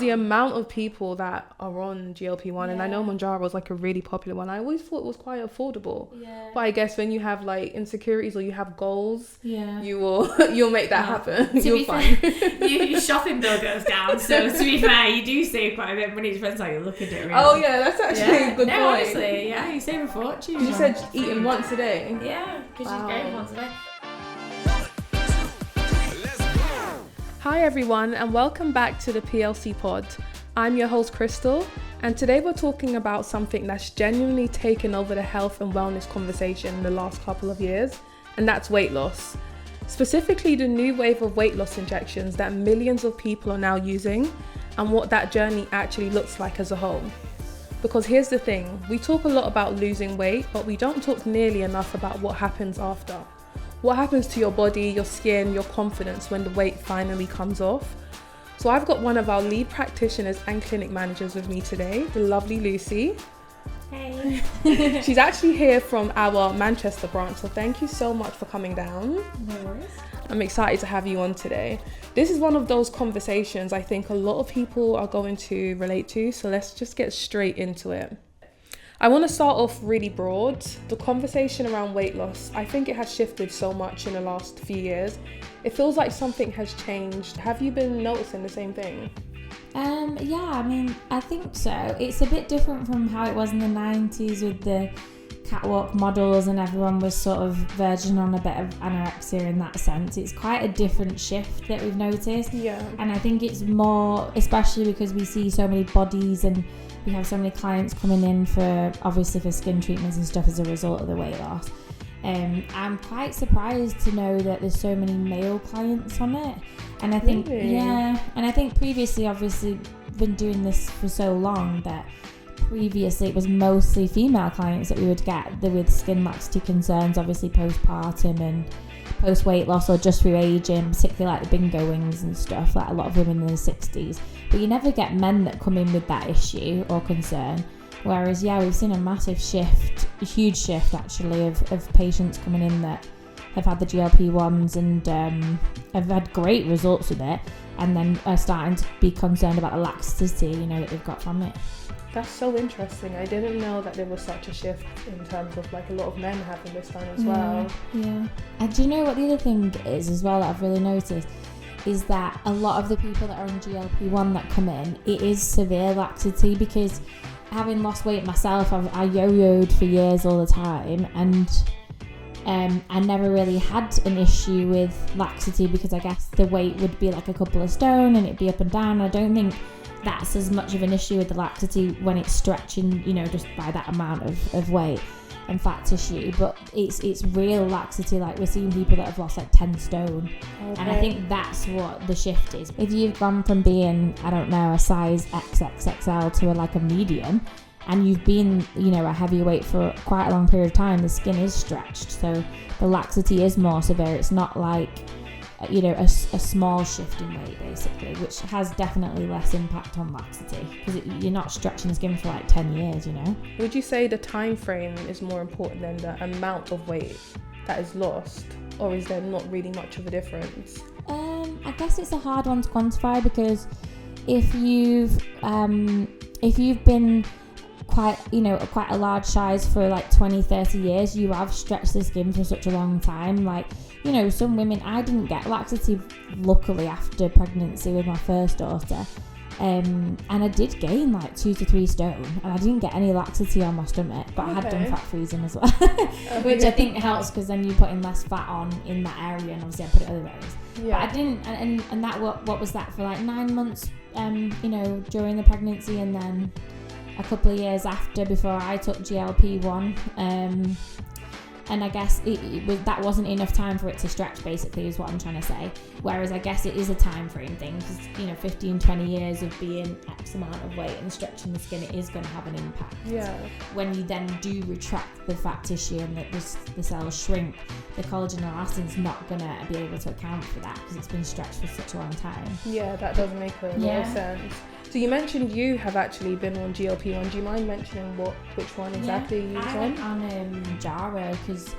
the amount of people that are on GLP-1, and I know Mounjaro is like a really popular one. I always thought it was quite affordable. Yeah. But I guess when you have like insecurities or you have goals, you'll make that happen. You'll find. Your shopping bill goes down. So to be fair, you do save quite a bit of money. It depends how you look at it. Really. Oh yeah, that's actually a good point. Honestly, you save a fortune. You said eating once a day. Yeah, because you're going once a day. Hi everyone, and welcome back to the PLC Pod. I'm your host Crystal, and today we're talking about something that's genuinely taken over the health and wellness conversation in the last couple of years, and that's weight loss. Specifically the new wave of weight loss injections that millions of people are now using, and what that journey actually looks like as a whole. Because here's the thing, we talk a lot about losing weight, but we don't talk nearly enough about what happens after. What happens to your body, your skin, your confidence when the weight finally comes off? So I've got one of our lead practitioners and clinic managers with me today, the lovely Lucy. Hey. She's actually here from our Manchester branch, so thank you so much for coming down. No worries. I'm excited to have you on today. This is one of those conversations I think a lot of people are going to relate to, so let's just get straight into it. I want to start off really broad. The conversation around weight loss, I think it has shifted so much in the last few years. It feels like something has changed. Have you been noticing the same thing? I think so. It's a bit different from how it was in the 90s with the catwalk models and everyone was sort of verging on a bit of anorexia in that sense. It's quite a different shift that we've noticed. Yeah. And I think it's more, especially because we see so many bodies and we have so many clients coming in for skin treatments and stuff as a result of the weight loss. I'm quite surprised to know that there's so many male clients on it. And I think, really? and I think previously, obviously, been doing this for so long that previously it was mostly female clients that we would get with skin laxity concerns, obviously postpartum and post weight loss or just through aging, particularly like the bingo wings and stuff, like a lot of women in the 60s. But you never get men that come in with that issue or concern. Whereas, we've seen a massive shift, a huge shift actually of patients coming in that have had the GLP-1s and have had great results with it, and then are starting to be concerned about the laxity, that they've got from it. That's so interesting. I didn't know that there was such a shift in terms of like a lot of men having this done as well. Yeah. And do you know what the other thing is as well that I've really noticed? Is that a lot of the people that are on GLP-1 that come in, it is severe laxity, because having lost weight myself, I yo-yoed for years all the time, and I never really had an issue with laxity because I guess the weight would be like a couple of stone and it'd be up and down. I don't think that's as much of an issue with the laxity when it's stretching, just by that amount of weight and fat tissue, but it's real laxity. Like, we're seeing people that have lost like 10 stone. Okay. And I think that's what the shift is. If you've gone from being, I don't know, a size XXXL to a medium, and you've been, a heavy weight for quite a long period of time, the skin is stretched, so the laxity is more severe. It's not like, a small shift in weight, basically, which has definitely less impact on laxity, because you're not stretching the skin for like 10 years, Would you say the time frame is more important than the amount of weight that is lost, or is there not really much of a difference? I guess it's a hard one to quantify, because if you've been quite a large size for like 20-30 years, you have stretched the skin for such a long time. Like, some women, I didn't get laxity luckily after pregnancy with my first daughter, and I did gain like 2 to 3 stone, and I didn't get any laxity on my stomach, but I had done fat freezing as well. Which I think helps, because then you're putting less fat on in that area, and obviously I put it other areas. But I didn't, and that what was that for like 9 months during the pregnancy, and then a couple of years after, before I took GLP-1, and I guess that wasn't enough time for it to stretch, basically, is what I'm trying to say. Whereas I guess it is a time frame thing, because 15-20 years of being X amount of weight and stretching the skin, it is going to have an impact. When you then do retract the fat tissue and the cells shrink, the collagen and elastin is not going to be able to account for that, because it's been stretched for such a long time. That does make a lot of sense. So you mentioned you have actually been on GLP-1. Do you mind mentioning which one exactly you was on? I went on Mounjaro because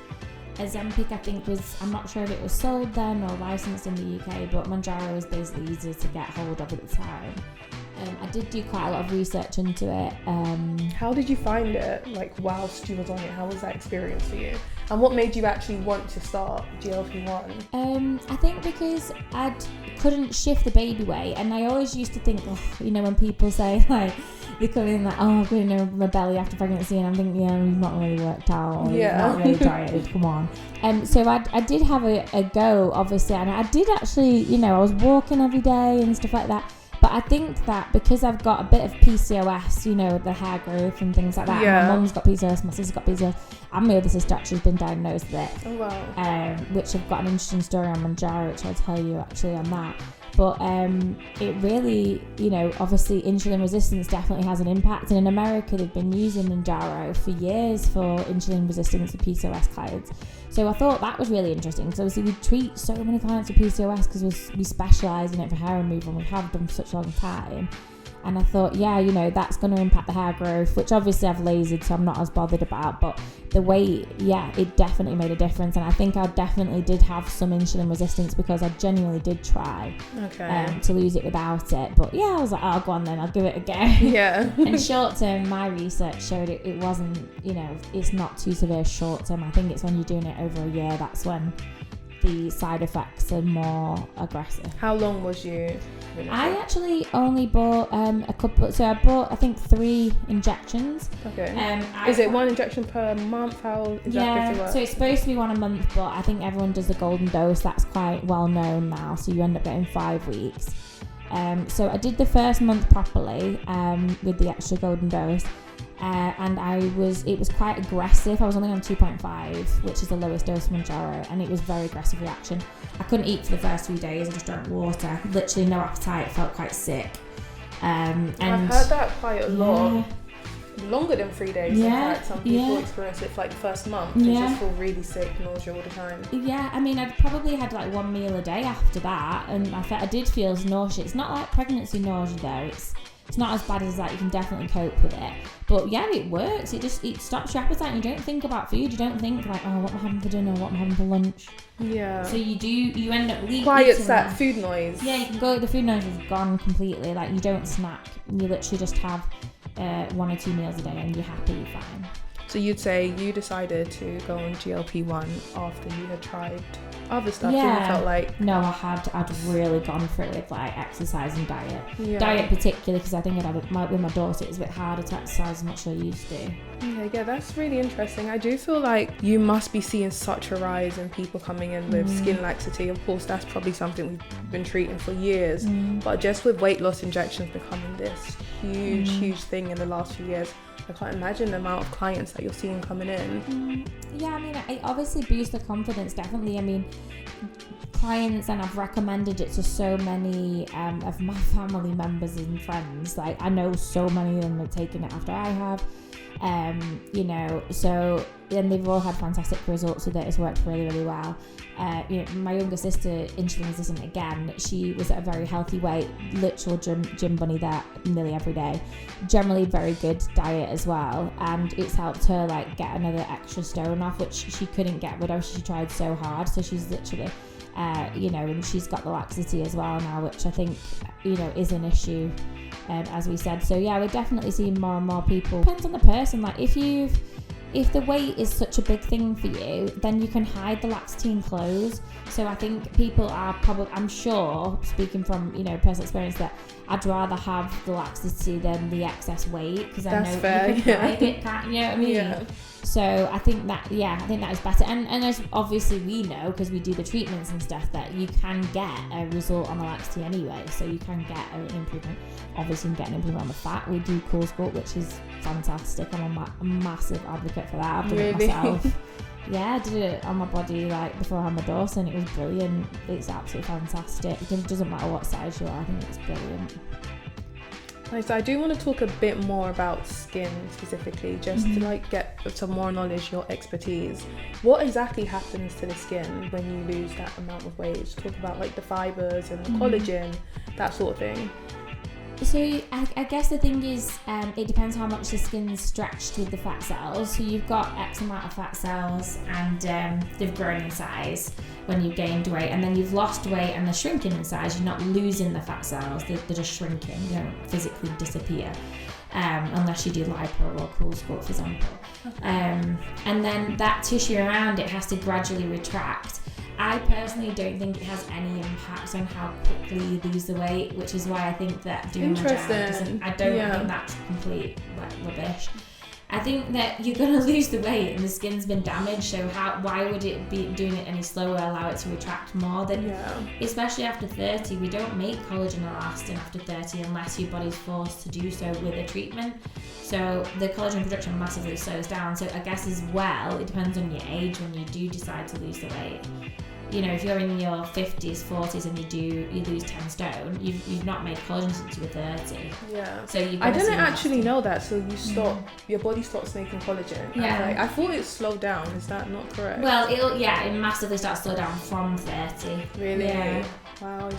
Ozempic, I think, I'm not sure if it was sold then or licensed in the UK, but Mounjaro was basically easier to get hold of at the time. I did do quite a lot of research into it. How did you find it, like, whilst you was on it? How was that experience for you? And what made you actually want to start GLP-1? I think because I couldn't shift the baby weight, and I always used to think, when people say, like, they come in like, I'm going to my belly after pregnancy, and I'm thinking, you've not really worked out, or you've not really dieted, come on. So I did have a go, obviously, and I did actually, I was walking every day and stuff like that. But I think that because I've got a bit of PCOS, the hair growth and things like that. Yeah. My mum's got PCOS, my sister's got PCOS, and my other sister actually has been diagnosed with it. Oh, wow. Which I've got an interesting story on Mounjaro, which I'll tell you actually on that. But it really, obviously insulin resistance definitely has an impact. And in America, they've been using Mounjaro for years for insulin resistance for PCOS clients. So I thought that was really interesting, because obviously we treat so many clients with PCOS because we specialise in it for hair removal, and we have done for such a long time. And I thought, that's going to impact the hair growth, which obviously I've lasered, so I'm not as bothered about. But the weight, it definitely made a difference. And I think I definitely did have some insulin resistance, because I genuinely did try to lose it without it. But I was like, oh, go on then, I'll give it a go. Yeah. And short term, my research showed it wasn't, it's not too severe short term. I think it's when you're doing it over a year, that's when the side effects are more aggressive. How long was you? I actually only bought a couple. So I bought, I think, 3 injections. Okay. Is it 1 injection per month? How exactly does it work? So it's supposed to be 1 a month, but I think everyone does the golden dose. That's quite well known now. So you end up getting 5 weeks. So I did the first month properly with the extra golden dose. And it was quite aggressive. I was only on 2.5, which is the lowest dose of Mounjaro, and it was very aggressive reaction. I couldn't eat for the first 3 days. I just drank water, literally no appetite, felt quite sick. And I've heard that quite a lot. Longer than 3 days. In fact, some people experience it for like the first month. They just feel really sick, nausea all the time. Yeah, I mean, I'd probably had like 1 meal a day after that, and I did feel nausea. It's not like pregnancy nausea though. It's not as bad as that. You can definitely cope with it. But it works. It stops your appetite, and you don't think about food. You don't think like, oh, what am I having for dinner? What am I having for lunch? Yeah. So you end up quiets that food noise. Yeah, you can go. The food noise is gone completely. Like, you don't snack. You literally just have 1 or 2 meals a day, and you're happy, you're fine. So you'd say you decided to go on GLP-1 after you had tried other stuff? Yeah. You felt like... No, I'd really gone through with like exercise and diet. Yeah. Diet particularly, because I think with my daughter it was a bit harder to exercise as much as I used to. Yeah, that's really interesting. I do feel like you must be seeing such a rise in people coming in with skin laxity. Of course, that's probably something we've been treating for years. But just with weight loss injections becoming this huge thing in the last few years, I can't imagine the amount of clients that you're seeing coming in. Yeah, I mean, it obviously boosts the confidence, definitely. I mean, clients, and I've recommended it to so many of my family members and friends. Like, I know so many of them have taken it after I have. So then they've all had fantastic results with it. It's worked really, really well. My younger sister, insulin resistant again, she was at a very healthy weight, literal gym bunny there nearly every day. Generally very good diet as well, and it's helped her like get another extra stone off, which she couldn't get rid of. She tried so hard, so she's literally and she's got the laxity as well now, which I think is an issue, as we said. So yeah, we're definitely seeing more and more people. Depends on the person. Like, if the weight is such a big thing for you, then you can hide the laxity in clothes. So I think people are probably, I'm sure, speaking from personal experience, that I'd rather have the laxity than the excess weight, because I know fair, you can hide it, can't you? Know what I mean? Yeah. So I think that is better. And as obviously we know, because we do the treatments and stuff, that you can get a result on the laxity anyway. So you can get an improvement. Obviously, you can get an improvement on the fat. We do Cool Sculpt, which is fantastic. I'm a massive advocate for that. I've done it myself. Yeah, I did it on my body like before I had my daughter, and it was brilliant. It's absolutely fantastic. It doesn't matter what size you are. I think it's brilliant. So I do want to talk a bit more about skin specifically, just to get some more knowledge, your expertise. What exactly happens to the skin when you lose that amount of weight? Just talk about like the fibers and the collagen, that sort of thing. So I guess the thing is, it depends how much the skin's stretched with the fat cells. So you've got X amount of fat cells, and they've grown in size when you gained weight, and then you've lost weight and they're shrinking in size. You're not losing the fat cells; they're just shrinking. They don't physically disappear, unless you do lipo or cool sport, for example. And then that tissue around it has to gradually retract. I personally don't think it has any impact on how quickly you lose the weight, which is why I think that doing my job doesn't. I don't think that's complete rubbish. I think that you're going to lose the weight and the skin's been damaged, so why would it be doing it any slower allow it to retract more? Especially after 30, we don't make collagen elastin after 30 unless your body's forced to do so with a treatment. So the collagen production massively slows down. So I guess as well, it depends on your age when you do decide to lose the weight. You know, if you're in your 50s, 40s and you lose 10 stone, you've not made collagen since you were 30. Yeah. So I didn't actually know that. So you stop, your body stops making collagen. Yeah. I thought it slowed down. Is that not correct? Well, it massively starts to slow down from 30. Really? Yeah. Wow,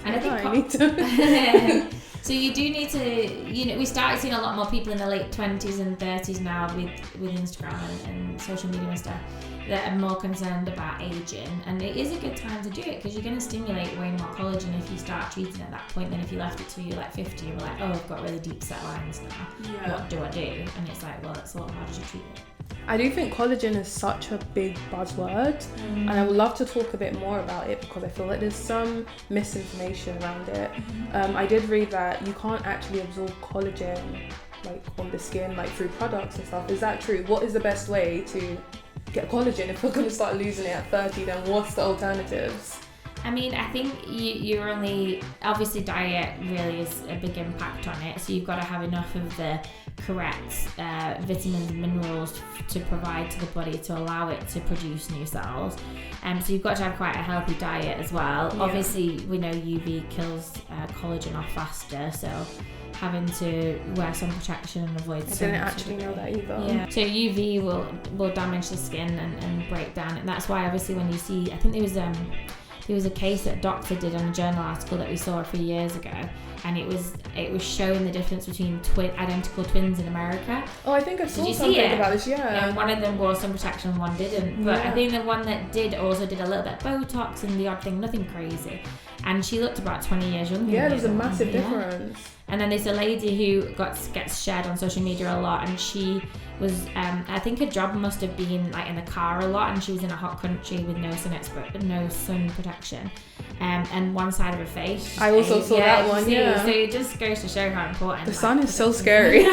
I need to. So you do need to, we started seeing a lot more people in the late 20s and 30s now with Instagram and social media and stuff that are more concerned about aging, and it is a good time to do it because you're going to stimulate way more collagen if you start treating at that point than if you left it till you're like 50 and you're like, oh, I've got really deep set lines now. Yeah. What do I do? And it's like, well, that's a lot harder to treat it. I do think collagen is such a big buzzword, and I would love to talk a bit more about it because I feel like there's some misinformation around it. I did read that you can't actually absorb collagen like on the skin, like through products and stuff. Is that true? What is the best way to get collagen? If we're going to start losing it at 30, then what's the alternatives? I mean, I think you're only, obviously diet really is a big impact on it, so you've got to have enough of the correct vitamins and minerals to provide to the body to allow it to produce new cells. So you've got to have quite a healthy diet as well. Yeah. Obviously, we know UV kills collagen off faster, so having to wear sun protection and avoid sun. I didn't actually know that either. Yeah. So UV will damage the skin and break down, and that's why obviously when you see, I think there was a case that a doctor did on a journal article that we saw a few years ago, and it was showing the difference between identical twins in America. Oh, I think I saw something about this, yeah. And one of them wore sun protection and one didn't. But I think the one that did also did a little bit of Botox and the odd thing, nothing crazy. And she looked about 20 years younger. Yeah, there's a massive difference. And then there's a lady who gets shared on social media a lot, and she was, I think her job must have been like in the car a lot, and she was in a hot country with no sun protection, and one side of her face. I also saw that one. Yeah. So it just goes to show how important the sun is so scary.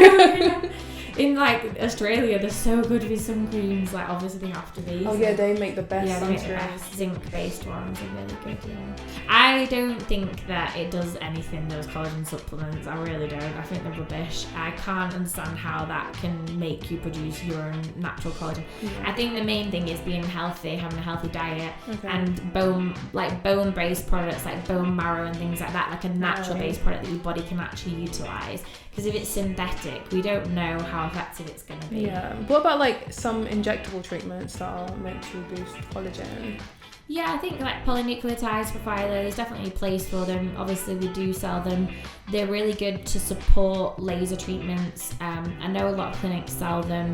In like Australia, they're so good with sun creams. Like obviously they have to be. Oh yeah, they make the best. Yeah, they make the best zinc-based ones. Are really good. Yeah. I don't think that it does anything. Those collagen supplements, I really don't. I think they're rubbish. I can't understand how that can make you produce your own natural collagen. Yeah. I think the main thing is being healthy, having a healthy diet, and bone-based products like bone marrow and things like that, like a natural-based product that your body can actually utilize. Because if it's synthetic, we don't know how effective it's going to be. Yeah. What about like some injectable treatments that are meant to boost collagen? Yeah, I think like polynucleotides, profiler, there's definitely a place for them. Obviously, we do sell them. They're really good to support laser treatments. I know a lot of clinics sell them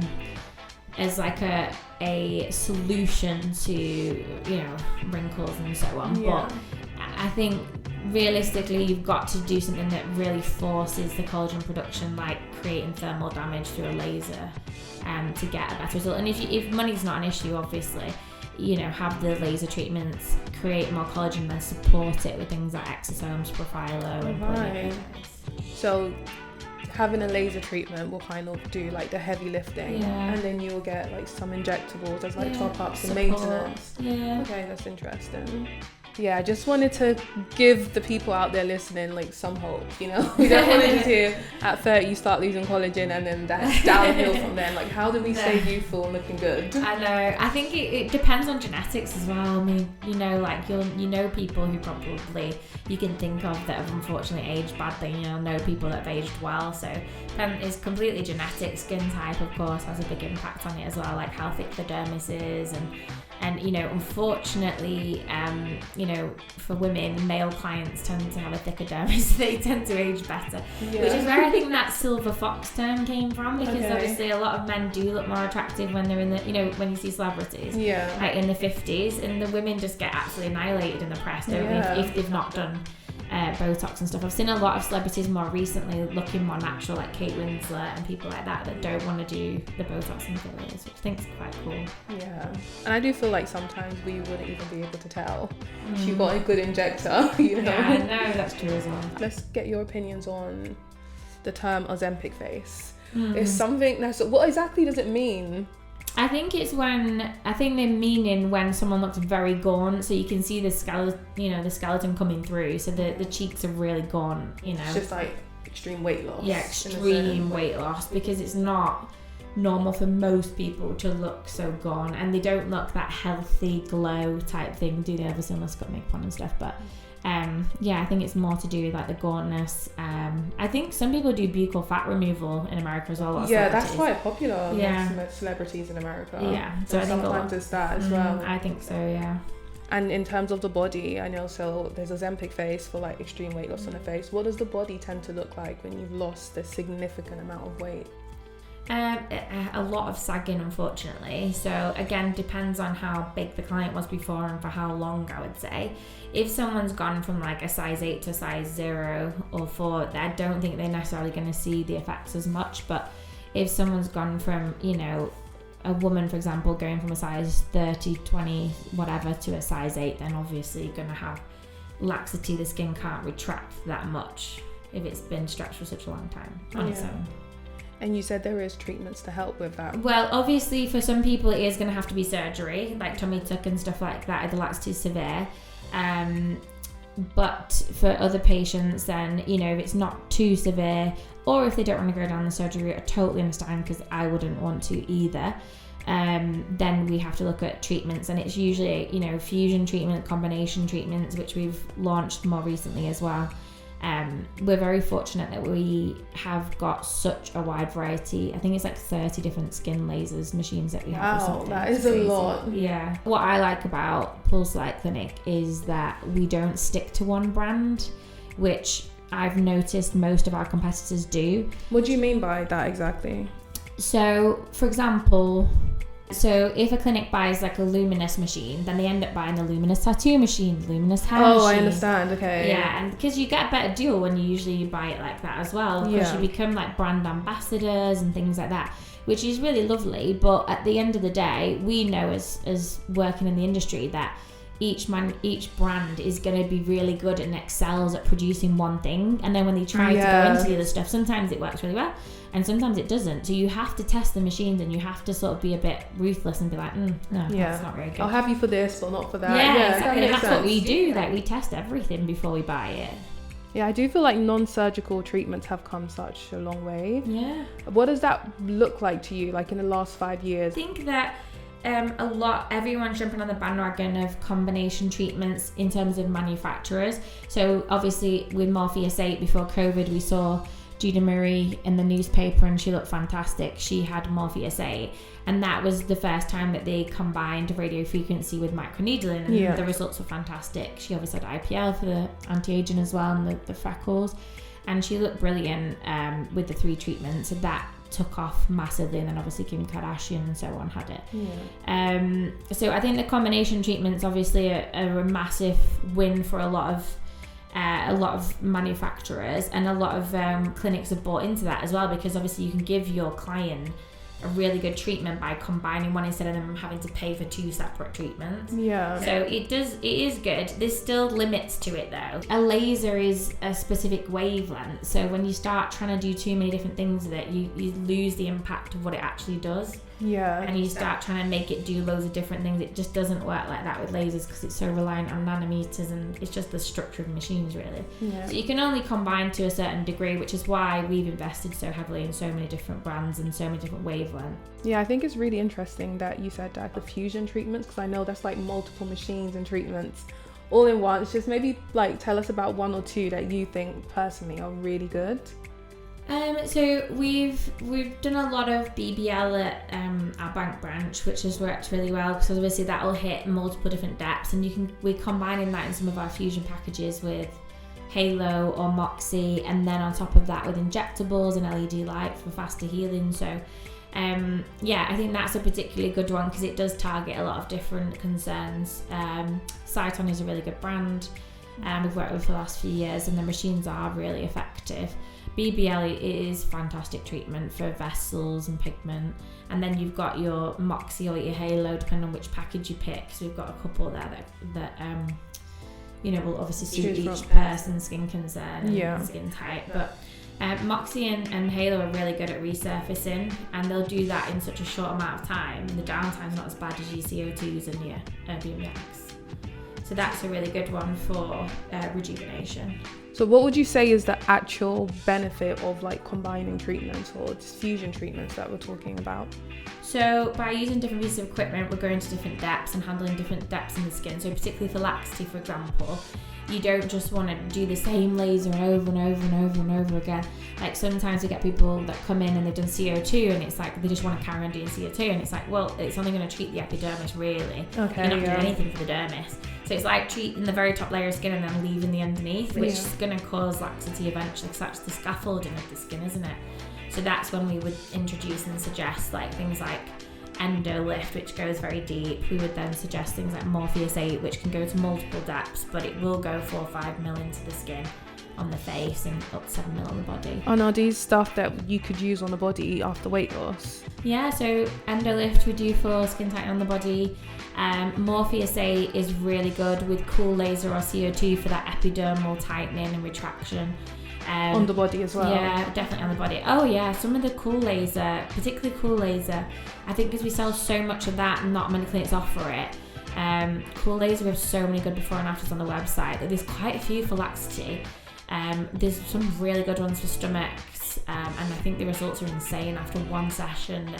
as like a solution to, wrinkles and so on. Yeah. But I think realistically you've got to do something that really forces the collagen production, like creating thermal damage through a laser, to get a better result. And if money's not an issue, obviously, have the laser treatments create more collagen, then support it with things like exosomes, profiler, and polynucleotides. So having a laser treatment will kind of do like the heavy lifting, and then you'll get like some injectables as like top ups and maintenance. Yeah. Okay, that's interesting. Yeah, I just wanted to give the people out there listening like some hope, We don't want to hear at 30 you start losing collagen and then that's downhill from there. Like, how do we stay youthful and looking good? I know. I think it depends on genetics as well. I mean, people who probably you can think of that have unfortunately aged badly. Know people that have aged well. So it's completely genetic. Skin type, of course, has a big impact on it as well, like how thick the dermis is And, you know, unfortunately, you know, for women, male clients tend to have a thicker dermis. They tend to age better, which is where I think that silver fox term came from, because obviously a lot of men do look more attractive when they're in the, you know, when you see celebrities, like in the 50s, and the women just get absolutely annihilated in the press, don't they, if they've not done Botox and stuff. I've seen a lot of celebrities more recently looking more natural, like Kate Winslet and people like that don't want to do the Botox and fillers, which I think is quite cool. Yeah, and I do feel like sometimes we wouldn't even be able to tell if you got a good injector, you know. Yeah, I know, that's true as well. Let's get your opinions on the term Ozempic face. It's something what exactly does it mean? I think the meaning when someone looks very gaunt, so you can see the skeleton coming through, so the cheeks are really gaunt, you know. It's just like extreme weight loss. Yeah, extreme weight loss, because it's not normal for most people to look so gaunt, and they don't look that healthy glow type thing, do they? Obviously, unless they've got makeup on and stuff, but I think it's more to do with like the gauntness. I think some people do buccal fat removal in America as well. Yeah, that's quite popular amongst celebrities in America. Yeah, so I think sometimes it's that as well. I think so, yeah. And in terms of the body, I know, so there's Ozempic face for like extreme weight loss on the face. What does the body tend to look like when you've lost a significant amount of weight? A lot of sagging, unfortunately. So again, depends on how big the client was before and for how long, I would say. If someone's gone from like a size 8 to a size 0 or 4, I don't think they're necessarily going to see the effects as much. But if someone's gone from, you know, a woman, for example, going from a size 30, 20, whatever to a size 8, then obviously you're going to have laxity. The skin can't retract that much if it's been stretched for such a long time on its own. And you said there is treatments to help with that. Well, obviously for some people it is going to have to be surgery, like tummy tuck and stuff like that if the laxity is severe. But for other patients, then, you know, if it's not too severe, or if they don't want to go down the surgery route, I totally understand, because I wouldn't want to either. Then we have to look at treatments, and it's usually, you know, fusion treatment, combination treatments, which we've launched more recently as well. We're very fortunate that we have got such a wide variety. I think it's like 30 different skin lasers machines that we have. Wow, that is a lot. Yeah. What I like about Pulse Light Clinic is that we don't stick to one brand, which I've noticed most of our competitors do. What do you mean by that exactly? So, for example, if a clinic buys like a Luminous machine, then they end up buying the Luminous tattoo machine, Luminous hair machine. I understand, okay. Yeah, and because you get a better deal when you buy it like that as well, because you become like brand ambassadors and things like that, which is really lovely. But at the end of the day, we know as working in the industry that each brand is going to be really good and excels at producing one thing, and then when they try to go into the other stuff, sometimes it works really well and sometimes it doesn't. So you have to test the machines, and you have to sort of be a bit ruthless and be like, that's not very good. I'll have you for this but not for that. Yeah, exactly. That's what we do. Like, we test everything before we buy it. Yeah, I do feel like non-surgical treatments have come such a long way. Yeah. What does that look like to you, like in the last 5 years? I think that everyone's jumping on the bandwagon of combination treatments in terms of manufacturers. So obviously with Morpheus 8 before COVID, we saw Judah Marie in the newspaper and she looked fantastic. She had Morpheus 8, and that was the first time that they combined radiofrequency with microneedling, and the results were fantastic. She obviously had IPL for the anti-aging as well, and the freckles, and she looked brilliant with the 3 treatments. So that took off massively, and then obviously Kim Kardashian and so on had it. So I think the combination treatments obviously are a massive win for a lot of manufacturers, and a lot of clinics have bought into that as well, because obviously you can give your client a really good treatment by combining one instead of them having to pay for 2 separate treatments. So it is good. There's still limits to it though. A laser is a specific wavelength, so when you start trying to do too many different things with it, you lose the impact of what it actually does. And you start trying to make it do loads of different things. It just doesn't work like that with lasers, because it's so reliant on nanometers, and it's just the structure of machines really. So you can only combine to a certain degree, which is why we've invested so heavily in so many different brands and so many different wavelengths. I think it's really interesting that you said that, the fusion treatments, because I know that's like multiple machines and treatments all in one. Just maybe like tell us about 1 or 2 that you think personally are really good. So we've done a lot of BBL at our bank branch, which has worked really well because obviously that will hit multiple different depths, and we're combining that in some of our fusion packages with Halo or Moxie, and then on top of that with injectables and LED light for faster healing. So I think that's a particularly good one because it does target a lot of different concerns. Cyton is a really good brand we've worked with for the last few years, and the machines are really effective. BBL is fantastic treatment for vessels and pigment, and then you've got your Moxie or your Halo depending on which package you pick. So we've got a couple there that will obviously suit each person's skin concern and skin type. But Moxie and Halo are really good at resurfacing, and they'll do that in such a short amount of time. The downtime's not as bad as your CO2s and your BMX. So that's a really good one for rejuvenation. So what would you say is the actual benefit of like combining treatments or just fusion treatments that we're talking about? So by using different pieces of equipment, we're going to different depths and handling different depths in the skin. So particularly for laxity, for example, you don't just want to do the same laser over and over and over and over again. Like sometimes we get people that come in and they've done CO2 and it's like they just want to carry on doing CO2, and it's like, well, it's only going to treat the epidermis really. Okay, you're not doing anything for the dermis. So it's like treating the very top layer of skin and then leaving the underneath, which is going to cause laxity eventually, because that's the scaffolding of the skin, isn't it? So that's when we would introduce and suggest like things like Endo Lift, which goes very deep. We would then suggest things like Morpheus 8, which can go to multiple depths, but it will go 4 or 5 mil into the skin on the face and up to 7 mil on the body. And are these stuff that you could use on the body after weight loss? Yeah, so Endo Lift we do for skin tightening on the body. Morpheus 8 is really good with cool laser or CO2 for that epidermal tightening and retraction. On the body as well? Yeah, definitely on the body. Oh yeah, some of the cool laser, particularly cool laser, I think because we sell so much of that and not many clinics offer it. Cool laser, we have so many good before and afters on the website. There's quite a few for laxity. There's some really good ones for stomachs, and I think the results are insane after one session.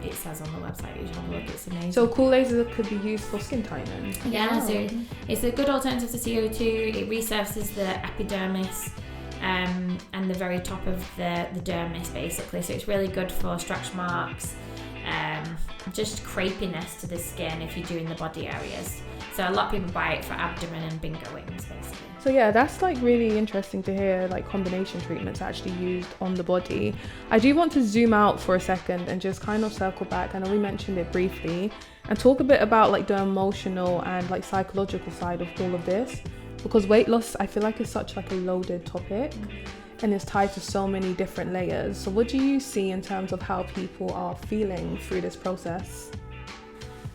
It says on the website, you should have a look, it's amazing. So cool laser could be used for skin tightening? Yeah, so it's a good alternative to CO2. It resurfaces the epidermis and the very top of the dermis basically, so it's really good for stretch marks, just crepiness to the skin if you're doing the body areas. So a lot of people buy it for abdomen and bingo wings basically. So yeah, that's like really interesting to hear like combination treatments actually used on the body. I do want to zoom out for a second and just kind of circle back. I know we mentioned it briefly, and talk a bit about like the emotional and like psychological side of all of this, because weight loss I feel like is such like a loaded topic and it's tied to so many different layers. So what do you see in terms of how people are feeling through this process?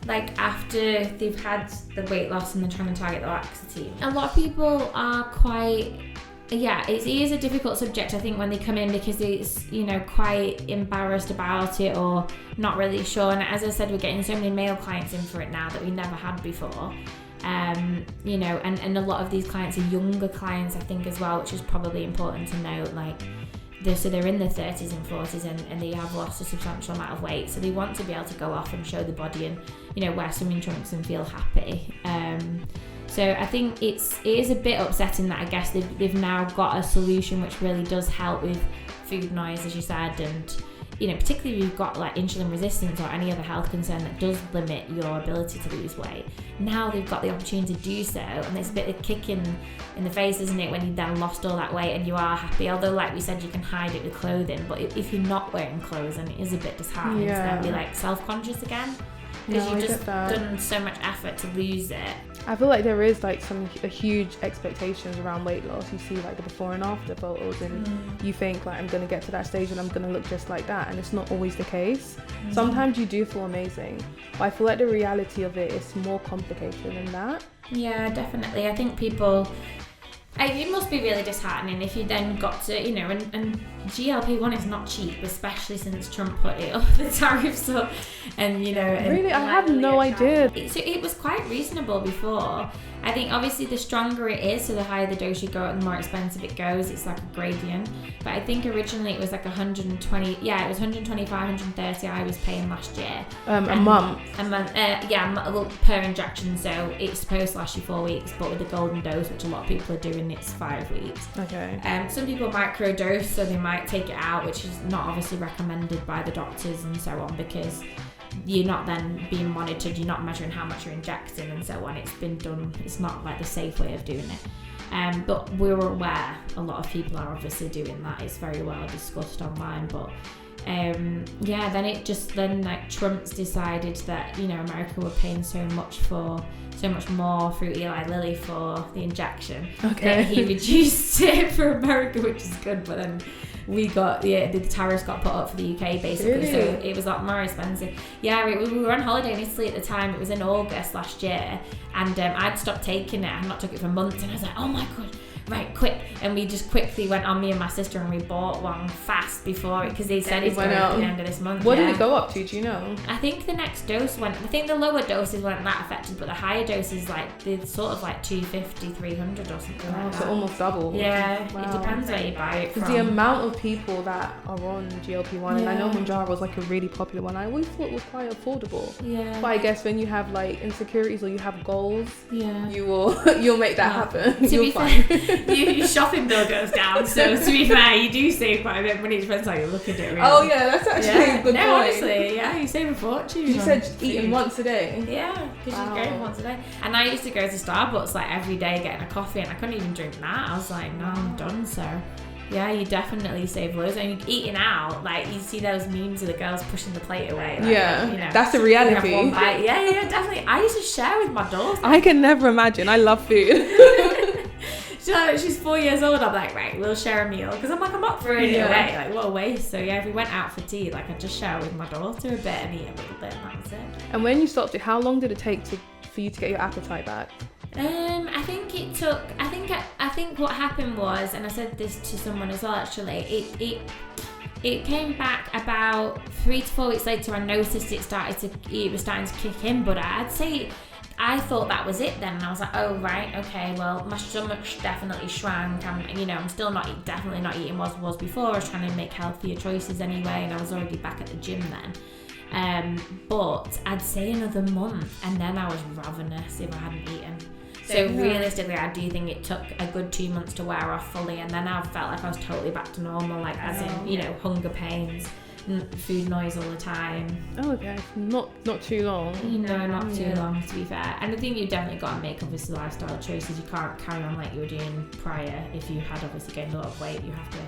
Like after they've had the weight loss and they're trying to target the laxity, a lot of people are quite, it is a difficult subject I think when they come in, because it's, quite embarrassed about it or not really sure. And as I said, we're getting so many male clients in for it now that we never had before. And a lot of these clients are younger clients I think as well, which is probably important to note. Like they're in their 30s and 40s and they have lost a substantial amount of weight, so they want to be able to go off and show the body and wear swimming trunks and feel happy. So I think it is a bit upsetting that I guess they've now got a solution which really does help with food noise, as you said, and particularly if you've got like insulin resistance or any other health concern that does limit your ability to lose weight. Now they've got the opportunity to do so, and there's a bit of kick in the face, isn't it, when you've then lost all that weight and you are happy. Although, like we said, you can hide it with clothing, but if you're not wearing clothes, then it is a bit disheartening to then be like self-conscious again, because you've just done so much effort to lose it. I feel like there is like a huge expectations around weight loss. You see like the before and after photos and you think like I'm going to get to that stage and I'm going to look just like that, and it's not always the case. Sometimes you do feel amazing, but I feel like the reality of it is more complicated than that. Yeah, definitely. I think people, it must be really disheartening if you then got to, and GLP-1 is not cheap, especially since Trump put it up, the tariffs up, and really, I have no idea. So it was quite reasonable before, I think obviously the stronger it is, so the higher the dose you go up, the more expensive it goes. It's like a gradient. But I think originally it was like 120, yeah, it was 125, 130 I was paying last year. A month? A month, well, per injection. So it's supposed to last you 4 weeks, but with the golden dose, which a lot of people are doing, it's 5 weeks. Okay. Some people microdose, so they might take it out, which is not obviously recommended by the doctors and so on, because you're not then being monitored, you're not measuring how much you're injecting and so on. It's been done, it's not like the safe way of doing it. But we're aware a lot of people are obviously doing that. It's very well discussed online, but then like Trump's decided that, you know, America were paying so much more through Eli Lilly for the injection. Okay. That he reduced it for America, which is good, but then the tariffs got put up for the UK basically. Really? So it was a lot more expensive. Yeah, we were on holiday in Italy at the time. It was in August last year, and I'd stopped taking it. I had not took it for months, and I was like, oh my god, right, quick. And we just quickly went on, me and my sister, and we bought one fast before it, because they said it's going at the end of this month. What did it go up to, do you know? I think the next dose I think the lower doses weren't that affected, but the higher doses, like, they're sort of like 250, 300 or something like that. So almost double. Yeah, wow. It depends where you buy it from. Because the amount of people that are on GLP-1, and I know Mounjaro was like a really popular one, I always thought it was quite affordable. Yeah. But I guess when you have like insecurities or you have goals, yeah, you'll make that happen. To You'll be fair, your shopping bill goes down, so to be fair, you do save quite a bit of money. It depends how you look at it, really. Oh yeah, that's actually a good point. Honestly, yeah, you save a fortune. You said eating once a day. Yeah, because you're going once a day. And I used to go to Starbucks like every day getting a coffee, and I couldn't even drink that. I was like, no, I'm done. So yeah, you definitely save loads. And you're eating out, like you see those memes of the girls pushing the plate away. Like, yeah, you know, that's the reality. One bite. Yeah, definitely. I used to share with my daughter. I can never imagine. I love food. She's 4 years old. I'm like, right, we'll share a meal, because I'm not throwing it away. Like, what a waste. So yeah, if we went out for tea, like I'd just share with my daughter a bit and eat a little bit, and that was it. And when you stopped it, how long did it take for you to get your appetite back? I think it took. I think what happened was, and I said this to someone as well actually. It came back about 3 to 4 weeks later. I noticed it was starting to kick in, but I'd say I thought that was it then, and I was like, oh right, okay, well my stomach definitely shrank. I'm still definitely not eating what I was before. I was trying to make healthier choices anyway, and I was already back at the gym then. But I'd say another month, and then I was ravenous if I hadn't eaten. So realistically, I do think it took a good 2 months to wear off fully, and then I felt like I was totally back to normal, like as in, hunger pains, food noise all the time. Oh, okay. Not too long. Not too long, to be fair. And I think you've definitely got to make obviously lifestyle choices. You can't carry on like you were doing prior. If you had obviously gained a lot of weight, you have to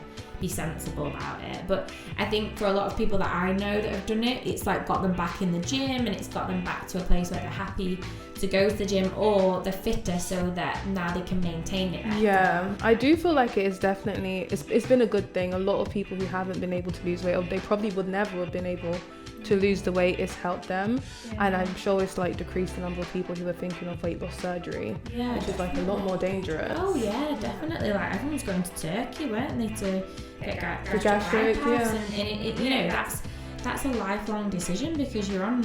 be sensible about it. But I think for a lot of people that I know that have done it, it's like got them back in the gym, and it's got them back to a place where they're happy to go to the gym, or they're fitter, so that now they can maintain it better. Yeah, I do feel like it is definitely, it's been a good thing. A lot of people who haven't been able to lose weight, or they probably would never have been able to lose the weight, it's helped them. And I'm sure it's like decreased the number of people who are thinking of weight loss surgery, which is like a lot more dangerous. Oh yeah, definitely. Like everyone's going to Turkey, weren't they, to get gastric bypass, and that's a lifelong decision, because you're on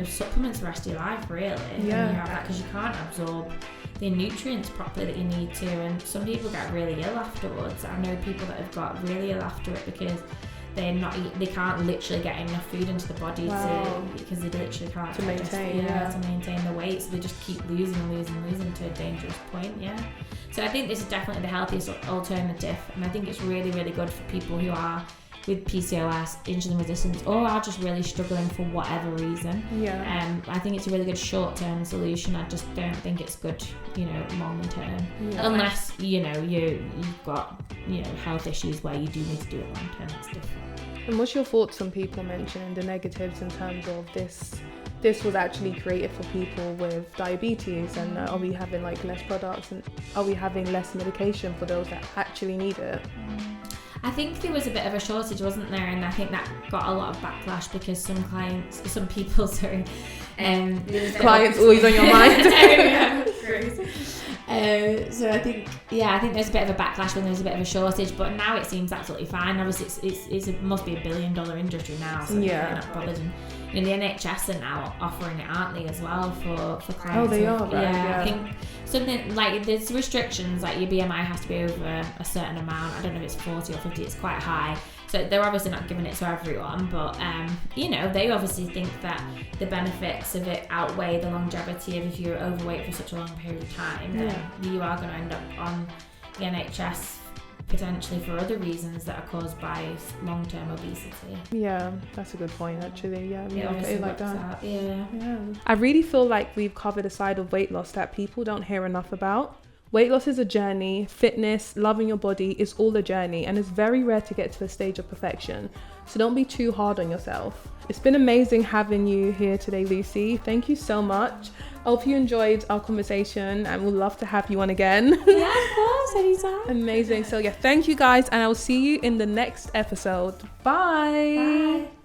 supplements the rest of your life, really. When you have that, because you can't absorb the nutrients properly that you need to, and some people get really ill afterwards. I know people that have got really ill after it because they can't literally get enough food into the body because they literally can't to maintain the weight, so they just keep losing to a dangerous point. So I think this is definitely the healthiest alternative, and I think it's really, really good for people who are with PCOS, insulin resistance, or are just really struggling for whatever reason. I think it's a really good short-term solution. I just don't think it's good, long term, unless you've got health issues where you do need to do it long term. It's different. And what's your thoughts on people mentioning the negatives in terms of this was actually created for people with diabetes, and are we having like less products, and are we having less medication for those that actually need it? I think there was a bit of a shortage, wasn't there? And I think that got a lot of backlash because some people Clients always on your mind. So I think there's a bit of a backlash when there's a bit of a shortage, but now it seems absolutely fine. Obviously, it must be $1 billion industry now, so they're not bothered. And the NHS are now offering it, aren't they, as well for clients? Oh, they are, right? Yeah. I think something like there's restrictions, like your BMI has to be over a certain amount. I don't know if it's 40 or 50. It's quite high. So they're obviously not giving it to everyone, but they obviously think that the benefits of it outweigh the longevity of if you're overweight for such a long period of time, then you are going to end up on the NHS potentially for other reasons that are caused by long-term obesity. Yeah, that's a good point actually. Yeah, like that. Yeah. I really feel like we've covered a side of weight loss that people don't hear enough about. Weight loss is a journey. Fitness, loving your body is all a journey, and it's very rare to get to a stage of perfection. So don't be too hard on yourself. It's been amazing having you here today, Lucy. Thank you so much. I hope you enjoyed our conversation, and we'd love to have you on again. Yeah, of course, anytime. Amazing. So thank you guys, and I will see you in the next episode. Bye. Bye.